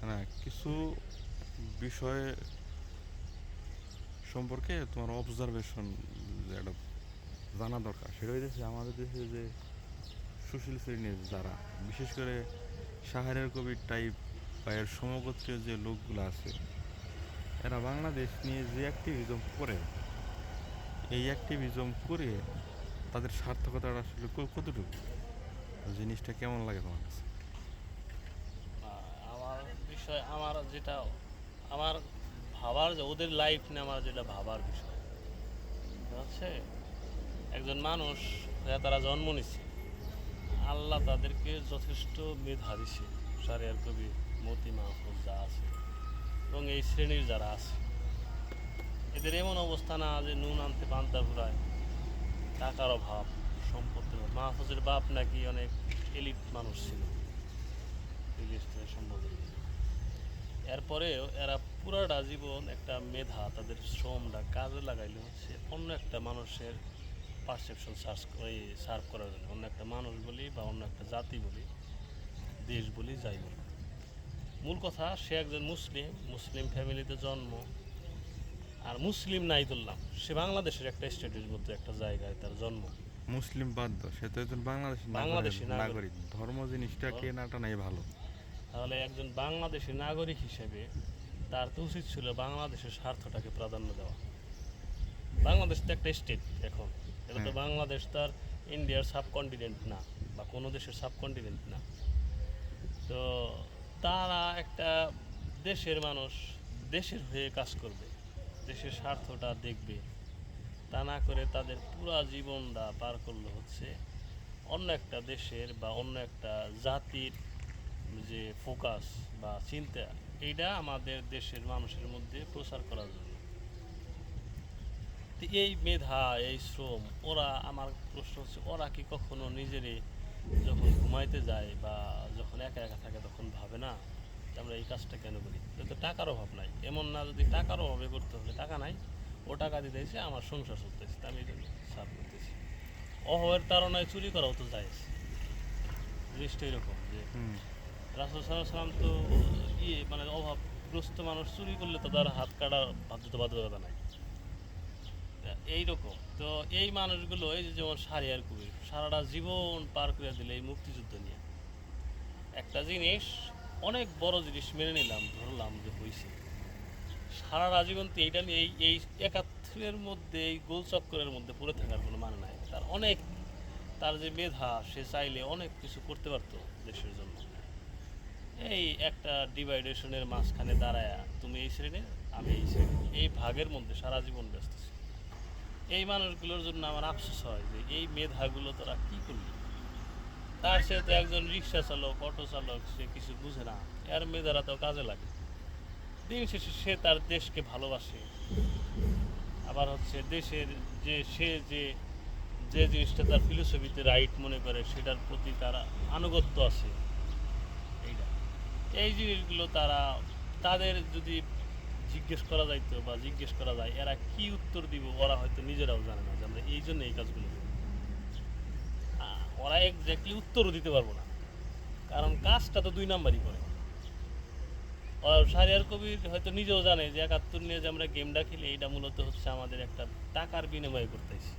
না, কিছু বিষয় সম্পর্কে তোমার অবজারভেশন একটা জানা দরকার। সেটা হইতেছে আমাদের দেশে যে সুশীল শ্রেণীর যারা, বিশেষ করে শাহরের কবি টাইপ বা এর সমগোত্রীয় যে লোকগুলো আছে, এরা বাংলাদেশ নিয়ে যে অ্যাক্টিভিজম করে, এই অ্যাক্টিভিজম করে তাদের সার্থকতাটা আসলে কতটুকু, জিনিসটা কেমন লাগে তোমার কাছে? আমার বিষয় আমার যেটা আমার ভাবার যে ওদের লাইফ নিয়ে আমার যেটা ভাবার বিষয় হচ্ছে একজন মানুষ হয়ে তারা জন্ম নিচ্ছে, আল্লাহ তাদেরকে যথেষ্ট মেধা দিছে। শারিয়ার কবি, মতি মাহফুজ যা আছে এবং এই শ্রেণীর যারা আছে, এদের এমন অবস্থা না যে নুন আনতে পান্তা ফুরায়, টাকার অভাব, সম্পত্তির অভাব। মাহফুজের বাপ নাকি অনেক এলিট মানুষ ছিল, ইলিশদের সম্বোধন। এরপরেও এরা পুরাটা জীবন একটা মেধা, তাদের শ্রমটা কাজে লাগাইলে হচ্ছে অন্য একটা মানুষের পারসেপশন সার্ভ করার জন্য, অন্য একটা মানুষ বলি বা অন্য একটা জাতি বলি, দেশ বলি, যাই বলি। মূল কথা সে একজন মুসলিম, মুসলিম ফ্যামিলিতে জন্ম, আর মুসলিম নাই ধরলাম, সে বাংলাদেশের একটা স্টেটের মধ্যে একটা জায়গায় তার জন্ম, মুসলিম বাদ দাও, সে তো একজন বাংলাদেশি বাংলাদেশি নাগরিক। নাগরিক। ধর্ম জিনিসটাকে ধর, না টানাই ভালো। তাহলে একজন বাংলাদেশি নাগরিক হিসেবে তার তো উচিত ছিল বাংলাদেশের স্বার্থটাকে প্রাধান্য দেওয়া। বাংলাদেশ তো একটা স্টেট এখন, এটা তো হ্যাঁ। বাংলাদেশ তার ইন্ডিয়ার সাবকন্টিনেন্ট না বা কোনো দেশের সাবকন্টিনেন্ট না। তো তারা একটা দেশের মানুষ, দেশের হয়ে কাজ করবে, দেশের স্বার্থটা দেখবে, তা না করে তাদের পুরা জীবনটা পার করলো হচ্ছে অন্য একটা দেশের বা অন্য একটা জাতির যে ফোকাস বা চিন্তা, এইটা আমাদের দেশের মানুষের মধ্যে প্রচার করার জন্য। তো এই মেধা, এই শ্রম, ওরা, আমার প্রশ্ন হচ্ছে ওরা কি কখনো নিজেরে যখন ঘুমাইতে যায় বা যখন একা একা থাকে তখন ভাবে না যে আমরা এই কাজটা কেন করি? তো টাকার অভাব নাই, এমন না, যদি টাকার অভাবে করতে হলে টাকা নাই, ও টাকা দিতেছে, আমার সংসার চলতেছে, আমি এই জন্য সাফ করতেছি। অভাবের তাড়নায় চুরি করাও তো যায়, জিনিসটা এরকম যে হুম। রাসূল সাল্লাল্লাহু আলাইহি ওয়াসাল্লাম তো মানে অভাবগ্রস্ত মানুষ চুরি করলে তো তার হাত কাটা বাধ্যবাধকতা নাই। এইরকম তো এই মানুষগুলো, এই যে যেমন শাহরিয়ার কবির সারাটা জীবন পার করে দিলে এই মুক্তিযুদ্ধ নিয়ে একটা জিনিস, অনেক বড় জিনিস মেনে নিলাম, ধরলাম যে হয়েছে, সারা জীবন তো এইটা নিয়ে এই একাত্তরের মধ্যে, এই গোল চক্করের মধ্যে পড়ে থাকার কোনো মানে নাই। তার অনেক, তার যে মেধা, সে চাইলে অনেক কিছু করতে পারতো দেশের জন্য। এই একটা ডিভাইডেশনের মাঝখানে দাঁড়ায়, তুমি এই শ্রেণীর, আমি এই শ্রেণীর, এই ভাগের মধ্যে সারা জীবন ব্যস্ত ছিল। এই মানুষগুলোর জন্য আমার আফসোস হয় যে এই মেধাগুলো তোরা কী করলি। তার সে তো একজন রিক্সা চালক, অটো চালক, সে কিছু বুঝে না, এর মেধারা তো কাজে লাগে। দিন শেষে সে তার দেশকে ভালোবাসে, আবার হচ্ছে দেশের যে সে যে যে জিনিসটা তার ফিলোসফিতে রাইট মনে করে সেটার প্রতি তার আনুগত্য আছে। এইটা, এই জিনিসগুলো তারা, তাদের যদি জিজ্ঞেস করা যাইতো বা জিজ্ঞেস করা যায় এরা কি উত্তর দিব, ওরা হয়তো নিজেরাও জানে না যে আমরা এই জন্য এই কাজগুলো করি। ওরা এক্স্যাক্টলি উত্তরও দিতে পারবো না, কারণ কাজটা তো দুই নাম্বারই করে। শাহরিয়ার কবির হয়তো নিজেও জানে যে ৭১ নিয়ে যে আমরা গেমটা খেলি, এটা মূলত হচ্ছে আমাদের একটা টাকার বিনিময়ে করতেছি।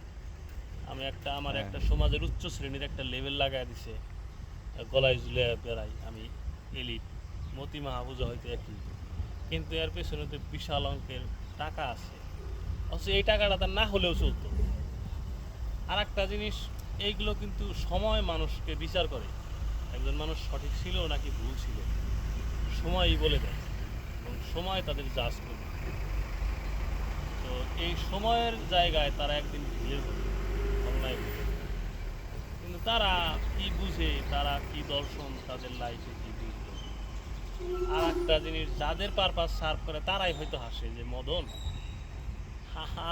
আমি একটা, আমার হ্যাঁ। একটা সমাজের উচ্চ শ্রেণীর একটা লেভেল লাগাই দিছে, গলায় ঝুলে বেড়াই আমি, এলিট। মতি মাহবুজা হয়তো একই, কিন্তু এর পেছনে তো বিশাল অঙ্কের টাকা আছে, অথচ এই টাকাটা তার না হলেও চলতো। আর একটা জিনিস, এইগুলো কিন্তু সময় মানুষকে বিচার করে, একজন মানুষ সঠিক ছিল নাকি ভুল ছিল, সময়ই বলে দেয়, এবং সময় তাদের জাজ করবে। তো এই সময়ের জায়গায় তারা একদিন ভুলে হবে, অন্যায় হবে। কিন্তু তারা কি বুঝে, তারা কি দর্শন, তাদের লাইফে কি বুঝবে। আর একটা জিনিস, যাদের পারপাস সার্ভ করে তারাই হয়তো হাসে যে মদন,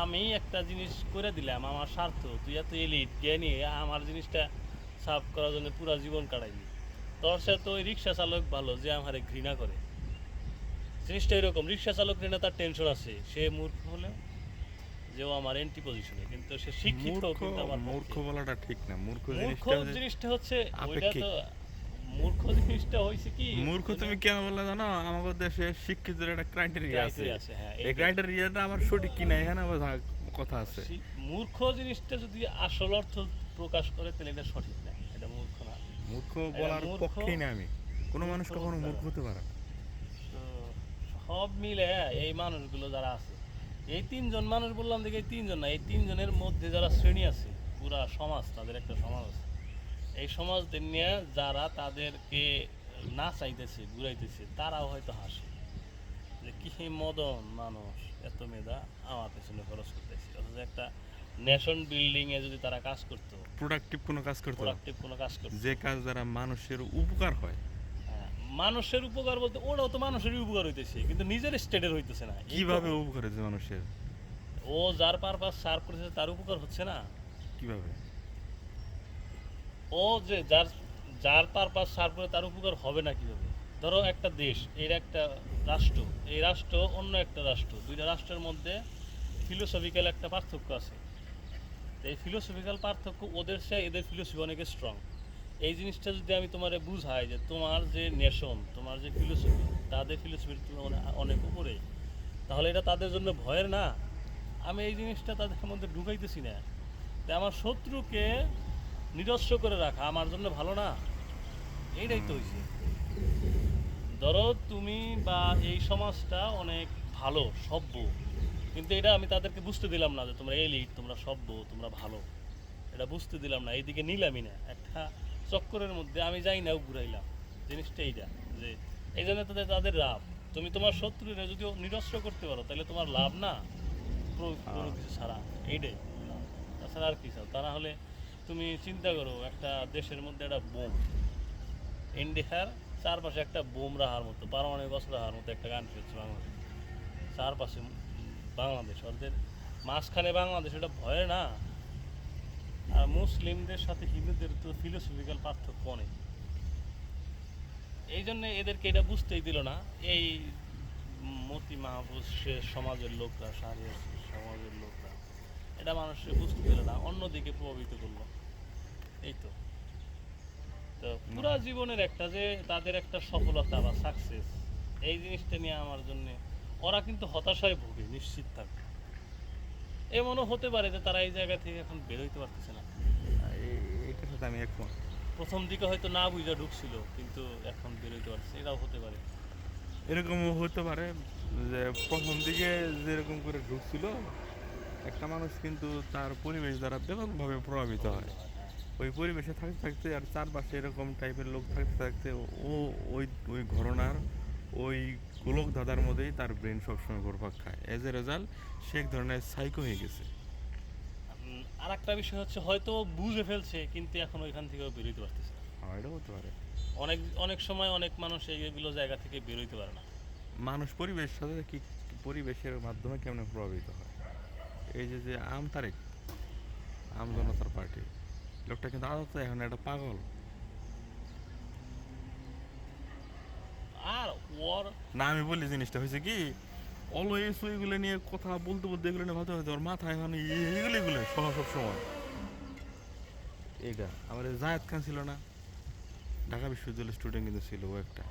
আমি একটা জিনিস করে দিলাম, আমার স্বার্থ, তুই এত এলিট জ্ঞানী, আমার জিনিসটা সার্ভ করার জন্য পুরো জীবন কাটাইলি। তোর সাথে তো ওই রিক্সা চালক ভালো যে আমারে ঘৃণা করে। জিনিসটা এরকম, রিক্সা চালক ঘৃণা, তার টেনশন আছে, সে মূর্খ হলেও যেও আমার এন্টি পজিশনে, কিন্তু সে শিক্ষিত মূর্খ, কিন্তু আমার মূর্খ পক্ষে। বলাটা ঠিক না, মূর্খ মূর্খ জিনিসটা হচ্ছে জিনিসটা হচ্ছে ওইটা আপেক্ষিক। তো, মূর্খ জিনিসটা হয়েছে কি, মূর্খ তুমি কেন বললে জানো? আমাদের দেশে শিক্ষিতের একটা ক্রাইটেরিয়া আছে। criteria আছে, হ্যাঁ, এই ক্রাইটেরিয়াটা আমার সঠিক কিনা এখানে আবার কথা আছে। মূর্খ জিনিসটা যদি আসল অর্থ প্রকাশ করে তাহলে এটা সঠিক না, এটা মূর্খ না। মূর্খ বলার মূর্খ, পক্ষেই না আমি। কোনো মানুষ মূর্খ কখনো বলতে মূর্খ হবে। হতে পারে না। তো সব মিলে এই মানুষগুলো যারা আছে, এই তিনজন মানুষ বললাম দেখে, এই তিনজন না, এই তিনজনের মধ্যে যারা শ্রেণী আছে, পুরা সমাজ, তাদের একটা সমাজ আছে। এই সমাজদের নিয়ে যারা তাদেরকে না চাইতেছে, ঘুরাইতেছে, তারাও হয়তো হাসে যে কি মদন মানুষ, এত মেধা আমার পেছনে খরচ করতেছে। অথচ একটা নেশন বিল্ডিং এ যদি তারা কাজ করতো, প্রোডাক্টিভ কোনো কাজ করতে হবে, প্রোডাক্টিভ কোনো কাজ করতো, যে কাজ দ্বারা মানুষের উপকার হয়। হ্যাঁ, মানুষের উপকার বলতে ওরাও তো মানুষেরই উপকার হইতেছে, কিন্তু নিজের স্টেটের হইতেছে না। এই কিভাবে তো, উপকার হচ্ছে মানুষের? ও যার পারপাস সার্ভ করেছে তার উপকার হচ্ছে না। কিভাবে? ও যে যার যার পারপাস সার্ভ করে তার উপকার হবে না কিভাবে? ধরো একটা দেশ, এর একটা রাষ্ট্র, এই রাষ্ট্র অন্য একটা রাষ্ট্র, দুইটা রাষ্ট্রের মধ্যে ফিলোসফিক্যাল একটা পার্থক্য আছে। তো এই ফিলোসফিক্যাল পার্থক্য ওদের চেয়ে এদের ফিলোসফি অনেক স্ট্রং। এই জিনিসটা যদি আমি তোমারে বুঝাই যে তোমার যে নেশন, তোমার যে ফিলোসফি, তাদের ফিলোসফির তুলনায় অনেক উপরে, তাহলে এটা তাদের জন্য ভয়ের না? আমি এই জিনিসটা তাদের মধ্যে ঢুকাইতেছি না। তাই আমার শত্রুকে নিরস্ব করে রাখা আমার জন্য ভালো না? এইটাই তো হয়েছে। ধরো তুমি বা এই সমাজটা অনেক ভালো, সভ্য, কিন্তু এটা আমি তাদেরকে বুঝতে দিলাম না যে তোমরা এলিট, তোমরা সভ্য, তোমরা ভালো, এটা বুঝতে দিলাম না, এইদিকে নিলামই না। একটা চক্করের মধ্যে আমি যাই না, ঘুরাইলাম। জিনিসটা এইটা যে এই জন্য তাদের তাদের লাভ। তুমি তোমার শত্রুরা যদি নিরস্ত্র করতে পারো তাহলে তোমার লাভ না, কোনো কিছু ছাড়া, এইটাই লাভ। তাছাড়া আর কি চাও? তা না হলে তুমি চিন্তা করো, একটা দেশের মধ্যে একটা বোম, ইন্ডিয়ার চারপাশে একটা বোম রাখার মতো, পারমাণবিক অস্ত্র রাখার মতো একটা কান্ট্রি হচ্ছে বাংলাদেশ। চারপাশে বাংলাদেশ, ওদের মাঝখানে বাংলাদেশ, এটা ভয় না? আর মুসলিমদের সাথে হিন্দুদের তো ফিলোসফিক্যাল পার্থক্য অনেক। এই জন্য এদেরকে এটা বুঝতেই দিল না এই মতি মাহফুজ সমাজের লোকরা, সারিয়া সমাজের লোকরা, এটা মানুষকে বুঝতে দিল না, অন্যদিকে প্রভাবিত করলো। এই তো। তো পুরা জীবনের একটা যে তাদের একটা সফলতা বা সাকসেস, এই জিনিসটা নিয়ে আমার জন্য ওরা কিন্তু হতাশায় ভোগে, নিশ্চিত থাকবে। এমনও হতে পারে যে তারা এই জায়গা থেকে এখন বের হইতে পারতেছে না। এটার সাথে আমি একমত। প্রথম দিকে হয়তো না বুঝা ঢুকছিল, কিন্তু এখন বের হইতে পারছে, এটাও হতে পারে। এরকমও হতে পারে যে প্রথম দিকে যেরকম করে ঢুকছিল, একটা মানুষ কিন্তু তার পরিবেশ দ্বারা ব্যাপকভাবে প্রভাবিত হয়। ওই পরিবেশে থাকতে থাকতে আর চারপাশে এরকম টাইপের লোক থাকতে থাকতে ও ওই ওই ঘটনার ওই গোলক ধাঁধার মধ্যেই তার ব্রেন সবসময় ঘুরপাক খায়। এজ এ রেজাল্ট সে এক ধরনের সাইকো হয়ে গেছে। আর একটা বিষয় হচ্ছে হয়তো ও বুঝে ফেলছে, কিন্তু এখন ওইখান থেকেও বেরোতে পারতেছে না। হ্যাঁ, এটাও হতে পারে। অনেক অনেক সময় অনেক মানুষ এইগুলো জায়গা থেকে বেরোইতে পারে না। মানুষ পরিবেশ সাথে কি পরিবেশের মাধ্যমে কেমন প্রভাবিত হয়। এই যে যে আম তারেক, আম জনতার পার্টি, লোকটা কিন্তু আদতে এখন একটা পাগল। আর ওর না, আমি বলি জিনিসটা হয়েছে কি, অলওয়েজ ওইগুলো নিয়ে কথা বলতে বলতে এগুলো নিয়ে ভাবতে ভাবতে ওর মাথায় এখন এগুলো সব সময়। এইটা আমার জায়েদ খান ছিল না, ঢাকা বিশ্ববিদ্যালয়ের স্টুডেন্ট কিন্তু ছিল, ও একটা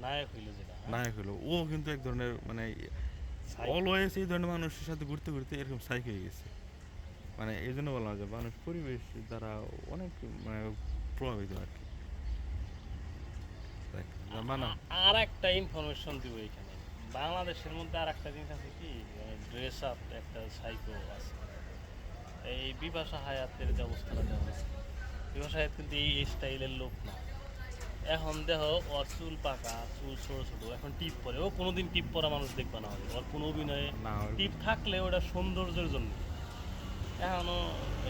নায়ক হইলো যেটা, হ্যাঁ? নায়ক হলো। ও কিন্তু এক ধরনের মানে Psycho। অলওয়েজ এই ধরনের মানুষের সাথে ঘুরতে ঘুরতে এরকম সাইক হয়ে গেছে। মানে এই জন্য বললাম যে মানুষ পরিবেশ দ্বারা অনেক মানে প্রভাবিত আর কি। দেখ, মানে আর একটা ইনফরমেশন দিব এখানে, বাংলাদেশের মধ্যে আর একটা জিনিস আছে কি, ড্রেস আপ একটা সাইকো আছে। এই বিপাশা হায়াতের যে অবস্থাটা দেওয়া হয়েছে, বিপাশা হায়াত কিন্তু এই স্টাইলের লোক না। এখন দেখো ওর চুল পাকা, চুল ছোট ছোট, এখন টিপ পরে, ও কোনোদিন টিপ পরা মানুষ দেখবা না হবে, ওর কোনো অভিনয়ে না, টিপ থাকলে ওটা সৌন্দর্যের জন্য। এখনও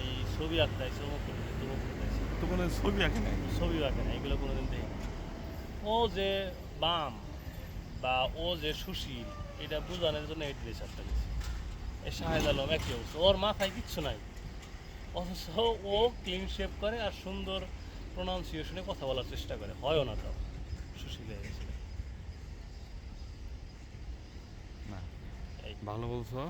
এই ছবি আঁকতে আছে, অমুক করতে তমুক করতে আছে, তো কোনো ছবি আঁকে নাই। ছবি আঁকে না, এগুলো কোনোদিন দেখি না। ও যে বাম বা ও যে সুশীল, এটা বোঝানোর জন্য এই ড্রেস আপটা দিচ্ছে। এই শাহেদ আলম একই অবস্থা, ওর মাথায় কিচ্ছু নাই, অথচ ও ক্লিন শেপ করে আর সুন্দর প্রোনাউন্সিয়েশনে কথা বলার চেষ্টা করে, হয়ও না তাও, সুশীল হয়ে গেছে। না, এই ভালো বলছো।